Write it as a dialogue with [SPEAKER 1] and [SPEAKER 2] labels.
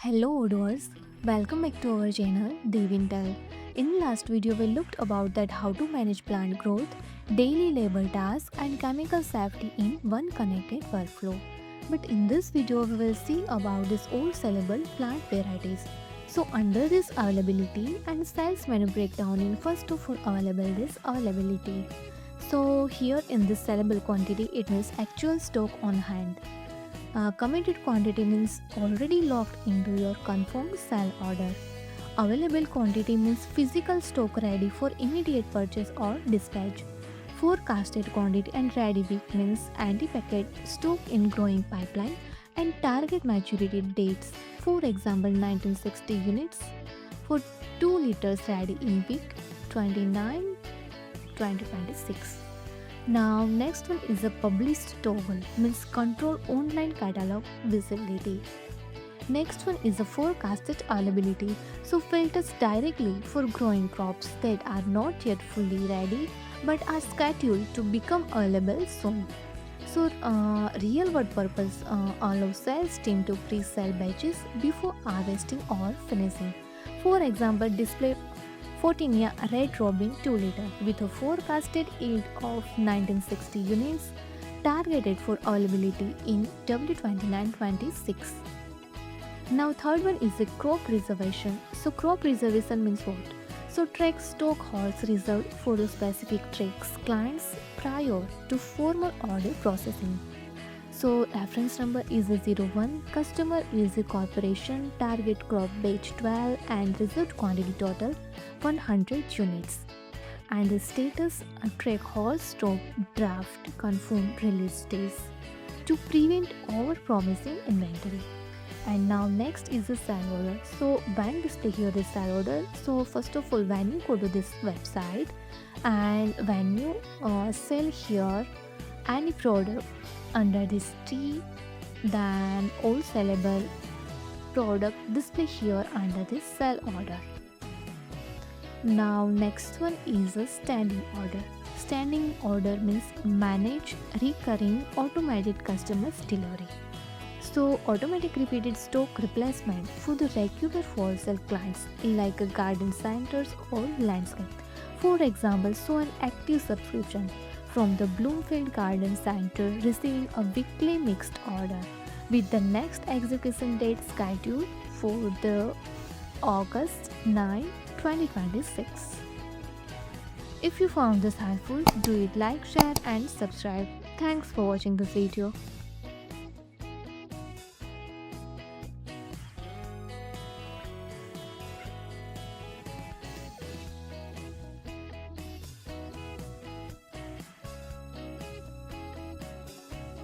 [SPEAKER 1] Hello Odooers, welcome back to our channel Devintelle. In last video we looked about that how to manage plant growth, daily labor tasks and chemical safety in one connected workflow. But in this video we will see about this all sellable plant varieties. So under this availability and sales menu breakdown in first of all availability. So here in this sellable quantity it means actual stock on hand. Committed quantity means already locked into your confirmed sale order. Available quantity means physical stock ready for immediate purchase or dispatch. Forecasted quantity and ready week means anti-packet stock in growing pipeline and target maturity dates. For example, 1960 units for 2 liters ready in week 29 2026. Now next one is a published toggle means control online catalog visibility. Next one is a forecasted availability, so filters directly for growing crops that are not yet fully ready but are scheduled to become available soon. So real world purpose allows sales team to pre-sell batches before harvesting or finishing. For example, display 14-year red robin 2 liter with a forecasted yield of 1960 units targeted for availability in W29-26. Now third one is the crop reservation. So crop reservation means what? So track stock halts reserved for the specific tracks clients prior to formal order processing. So reference number is a 01, customer is a corporation, target crop batch 12 and reserved quantity total 100 units. And the status track halt stop draft confirm release days to prevent over-promising inventory. And now next is the sale order. So when display here the sale order, so first of all when you go to this website and when you sell here any product under this T, then all sellable product display here under this sell order. Now next one is a standing order. Standing order means manage recurring automated customers delivery. So automatic repeated stock replacement for the regular wholesale clients like a garden centers or landscape. For example, so an active subscription from the Bloomfield Garden Center receiving a weekly mixed order with the next execution date scheduled for the August 9, 2026. If you found this helpful, do it like, share and subscribe. Thanks for watching this video.